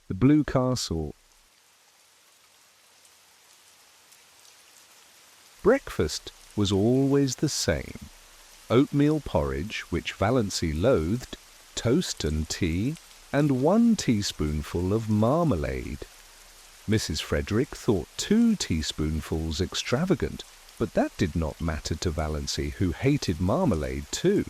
the blue castle. Breakfast was always the same. Oatmeal porridge, which Valancy loathed, toast and tea, and 1 teaspoonful of marmalade. Mrs. Frederick thought 2 teaspoonfuls extravagant, but that did not matter to Valancy, who hated marmalade too.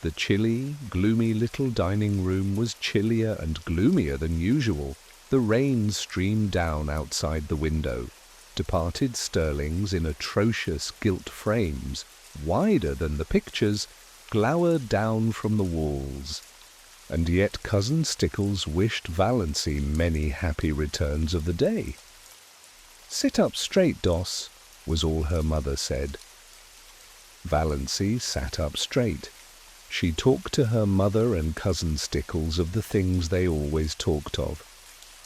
The chilly, gloomy little dining room was chillier and gloomier than usual. The rain streamed down outside the window. Departed Stirlings in atrocious gilt frames, wider than the pictures, glowered down from the walls. And yet Cousin Stickles wished Valancy many happy returns of the day. "Sit up straight, Doss," was all her mother said. Valancy sat up straight. She talked to her mother and Cousin Stickles of the things they always talked of.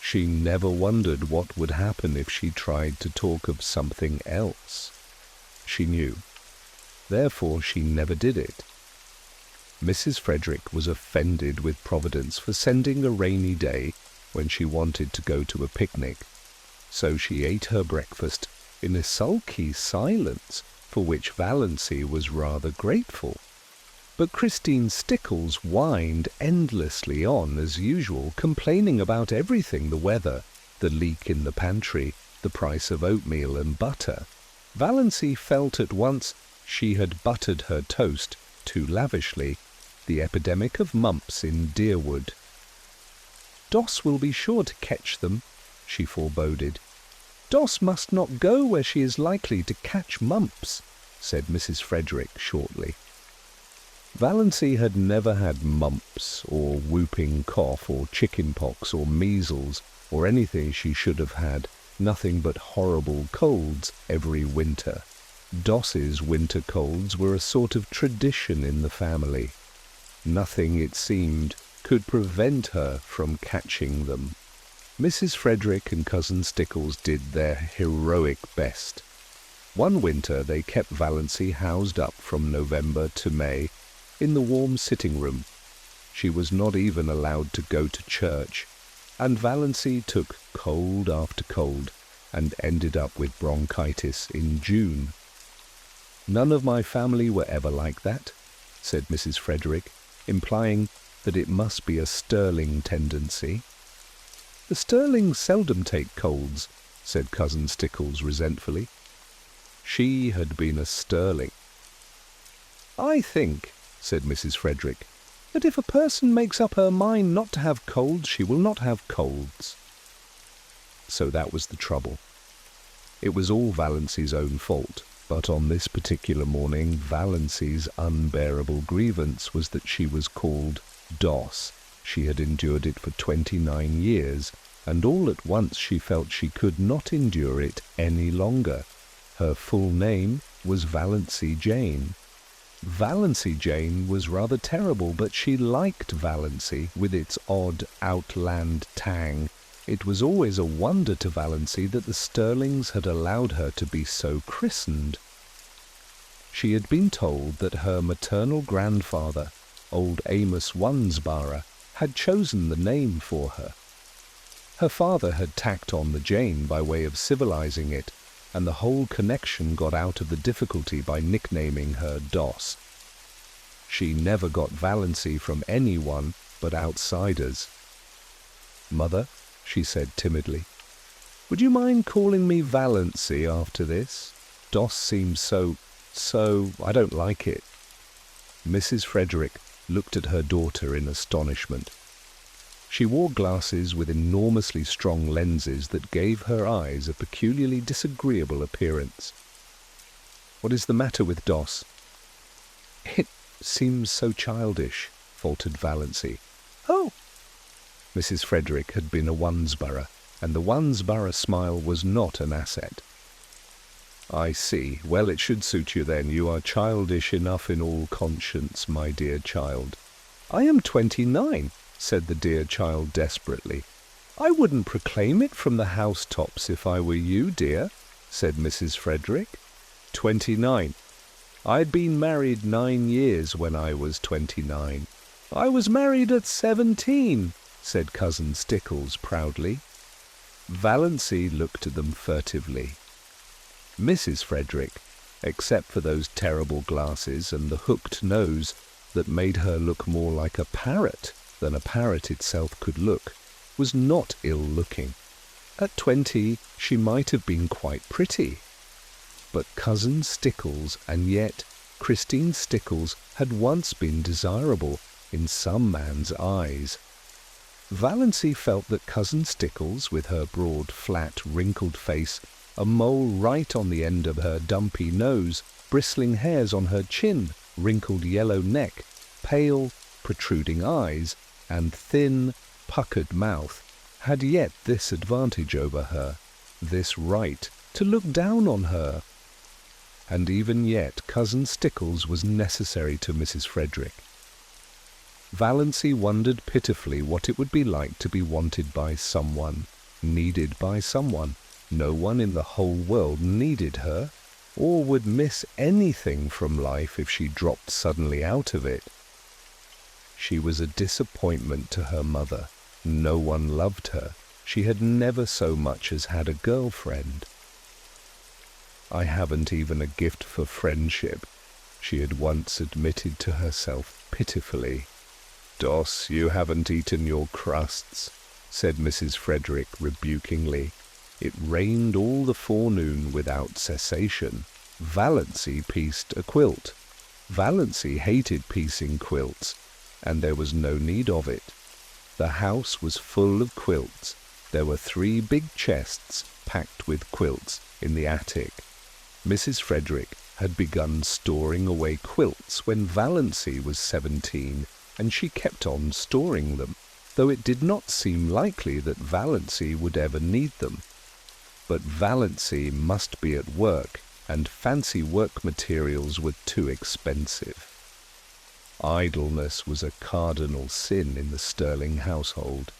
She never wondered what would happen if she tried to talk of something else. She knew. Therefore she never did it. Mrs. Frederick was offended with Providence for sending a rainy day when she wanted to go to a picnic. So she ate her breakfast in a sulky silence, for which Valancy was rather grateful. But Christine Stickles whined endlessly on as usual, complaining about everything: the weather, the leak in the pantry, the price of oatmeal and butter. Valancy felt at once she had buttered her toast too lavishly, the epidemic of mumps in Deerwood. "Doss will be sure to catch them," she foreboded. "Doss must not go where she is likely to catch mumps," said Mrs. Frederick shortly. Valancy had never had mumps, or whooping cough, or chicken pox, or measles, or anything she should have had, nothing but horrible colds every winter. Doss's winter colds were a sort of tradition in the family. Nothing, it seemed, could prevent her from catching them. Mrs. Frederick and Cousin Stickles did their heroic best. One winter they kept Valancy housed up from November to May in the warm sitting room. She was not even allowed to go to church, and Valancy took cold after cold and ended up with bronchitis in June. "None of my family were ever like that," said Mrs. Frederick, implying that it must be a Stirling tendency. "The Stirlings seldom take colds," said Cousin Stickles resentfully. She had been a Stirling. "I think," said Mrs. Frederick, "that if a person makes up her mind not to have colds, she will not have colds." So that was the trouble. It was all Valancy's own fault, but on this particular morning Valancy's unbearable grievance was that she was called Doss. She had endured it for 29 years, and all at once she felt she could not endure it any longer. Her full name was Valancy Jane. Valancy Jane was rather terrible, but she liked Valancy with its odd outland tang. It was always a wonder to Valancy that the Stirlings had allowed her to be so christened. She had been told that her maternal grandfather, old Amos Wansborough, had chosen the name for her. Her father had tacked on the Jane by way of civilizing it, and the whole connection got out of the difficulty by nicknaming her Doss. She never got Valancy from anyone but outsiders. "Mother," she said timidly, "would you mind calling me Valancy after this? Doss seems so, I don't like it." Mrs. Frederick looked at her daughter in astonishment. She wore glasses with enormously strong lenses that gave her eyes a peculiarly disagreeable appearance. "What is the matter with Doss?" "It seems so childish," faltered Valancy. "Oh!" Mrs. Frederick had been a Wansborough, and the Wansborough smile was not an asset. "I see. Well, it should suit you then. You are childish enough in all conscience, my dear child." "I am 29, said the dear child desperately. "I wouldn't proclaim it from the housetops if I were you, dear," said Mrs. Frederick. 29. I'd been married 9 years when I was 29. "I was married at 17, said Cousin Stickles proudly. Valancy looked at them furtively. Mrs. Frederick, except for those terrible glasses and the hooked nose that made her look more like a parrot than a parrot itself could look, was not ill-looking. At 20, she might have been quite pretty. But Cousin Stickles, and yet Christine Stickles, had once been desirable in some man's eyes. Valancy felt that Cousin Stickles, with her broad, flat, wrinkled face, a mole right on the end of her dumpy nose, bristling hairs on her chin, wrinkled yellow neck, pale, protruding eyes, and thin, puckered mouth, had yet this advantage over her, this right to look down on her. And even yet Cousin Stickles was necessary to Mrs. Frederick. Valancy wondered pitifully what it would be like to be wanted by someone, needed by someone. No one in the whole world needed her, or would miss anything from life if she dropped suddenly out of it. She was a disappointment to her mother. No one loved her. She had never so much as had a girlfriend. "I haven't even a gift for friendship," she had once admitted to herself pitifully. "Doss, you haven't eaten your crusts," said Mrs. Frederick rebukingly. It rained all the forenoon without cessation. Valancy pieced a quilt. Valancy hated piecing quilts, and there was no need of it. The house was full of quilts. There were 3 big chests packed with quilts in the attic. Mrs. Frederick had begun storing away quilts when Valancy was 17, and she kept on storing them, though it did not seem likely that Valancy would ever need them. But Valancy must be at work, and fancy work materials were too expensive. Idleness was a cardinal sin in the Stirling household.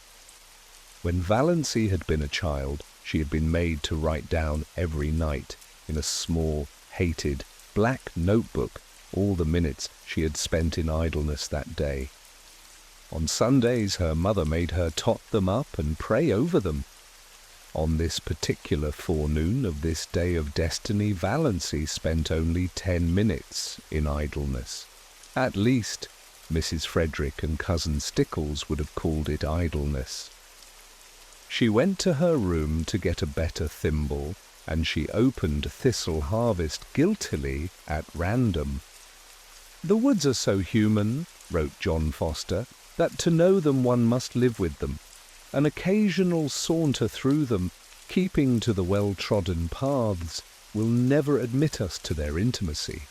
When Valancy had been a child, she had been made to write down every night, in a small, hated, black notebook, all the minutes she had spent in idleness that day. On Sundays her mother made her tot them up and pray over them. On this particular forenoon of this day of destiny, Valancy spent only 10 minutes in idleness. At least, Mrs. Frederick and Cousin Stickles would have called it idleness. She went to her room to get a better thimble, and she opened Thistle Harvest guiltily at random. "The woods are so human," wrote John Foster, "that to know them one must live with them. An occasional saunter through them, keeping to the well-trodden paths, will never admit us to their intimacy.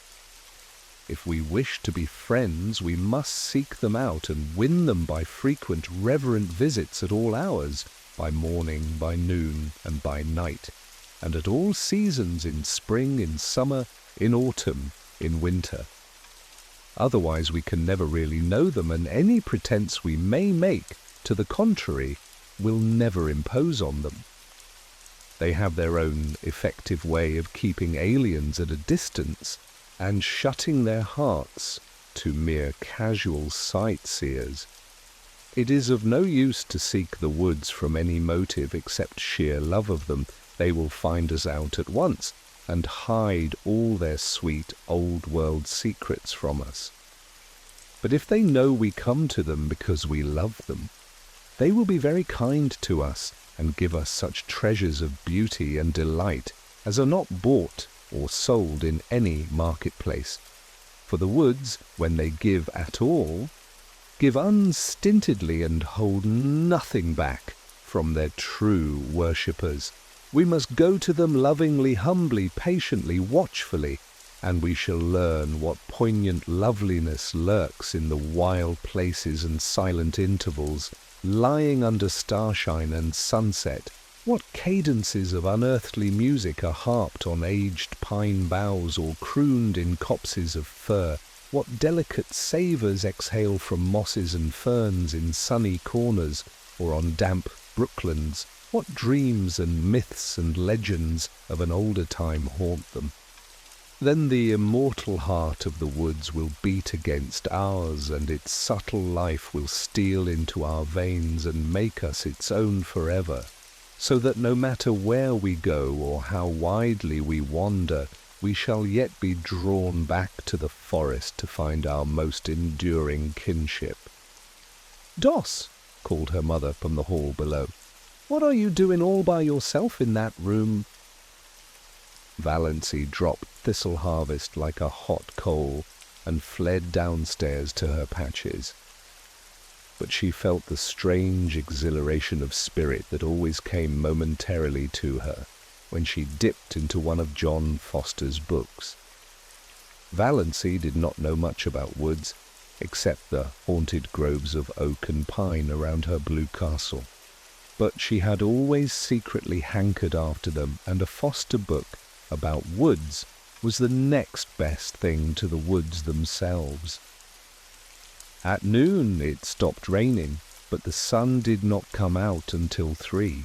If we wish to be friends, we must seek them out and win them by frequent reverent visits at all hours, by morning, by noon, and by night, and at all seasons, in spring, in summer, in autumn, in winter. Otherwise we can never really know them, and any pretense we may make to the contrary will never impose on them. They have their own effective way of keeping aliens at a distance and shutting their hearts to mere casual sightseers. It is of no use to seek the woods from any motive except sheer love of them. They will find us out at once and hide all their sweet old-world secrets from us. But if they know we come to them because we love them, they will be very kind to us and give us such treasures of beauty and delight as are not bought or sold in any marketplace. For the woods, when they give at all, give unstintedly and hold nothing back from their true worshippers. We must go to them lovingly, humbly, patiently, watchfully, and we shall learn what poignant loveliness lurks in the wild places and silent intervals, lying under starshine and sunset, what cadences of unearthly music are harped on aged pine boughs or crooned in copses of fir, what delicate savours exhale from mosses and ferns in sunny corners or on damp brooklands, what dreams and myths and legends of an older time haunt them. Then the immortal heart of the woods will beat against ours, and its subtle life will steal into our veins and make us its own forever, so that no matter where we go or how widely we wander, we shall yet be drawn back to the forest to find our most enduring kinship. "Doss," called her mother from the hall below, "what are you doing all by yourself in that room?" Valancy dropped Thistle Harvest like a hot coal and fled downstairs to her patches. But she felt the strange exhilaration of spirit that always came momentarily to her when she dipped into one of John Foster's books. Valancy did not know much about woods, except the haunted groves of oak and pine around her blue castle. But she had always secretly hankered after them, and a Foster book about woods was the next best thing to the woods themselves. At noon it stopped raining, but the sun did not come out until 3.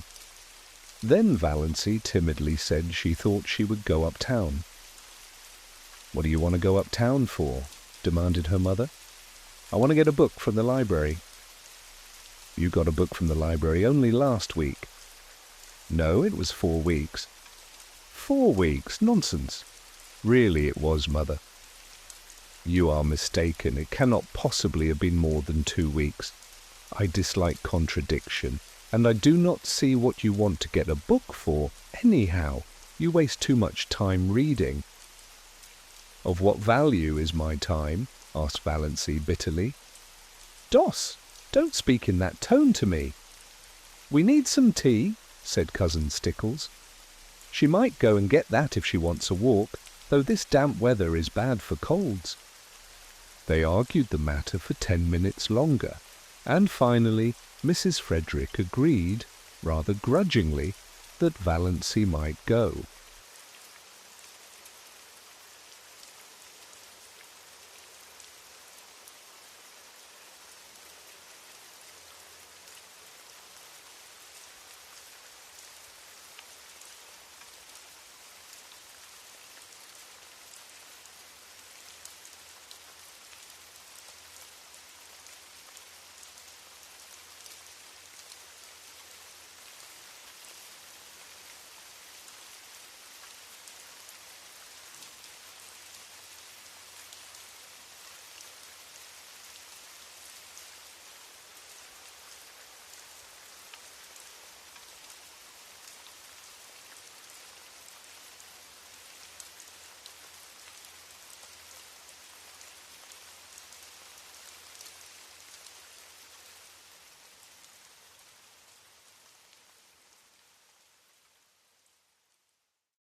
Then Valancy timidly said she thought she would go uptown. "What do you want to go uptown for?" demanded her mother. "I want to get a book from the library." "You got a book from the library only last week." "No, it was 4 weeks." 4 weeks? Nonsense. "Really it was, mother." "You are mistaken. It cannot possibly have been more than 2 weeks. I dislike contradiction, and I do not see what you want to get a book for, anyhow. You waste too much time reading." "Of what value is my time?" asked Valancy bitterly. "Doss, don't speak in that tone to me." "We need some tea," said Cousin Stickles. "She might go and get that if she wants a walk, though this damp weather is bad for colds." They argued the matter for 10 minutes longer, and finally Mrs. Frederick agreed, rather grudgingly, that Valancy might go.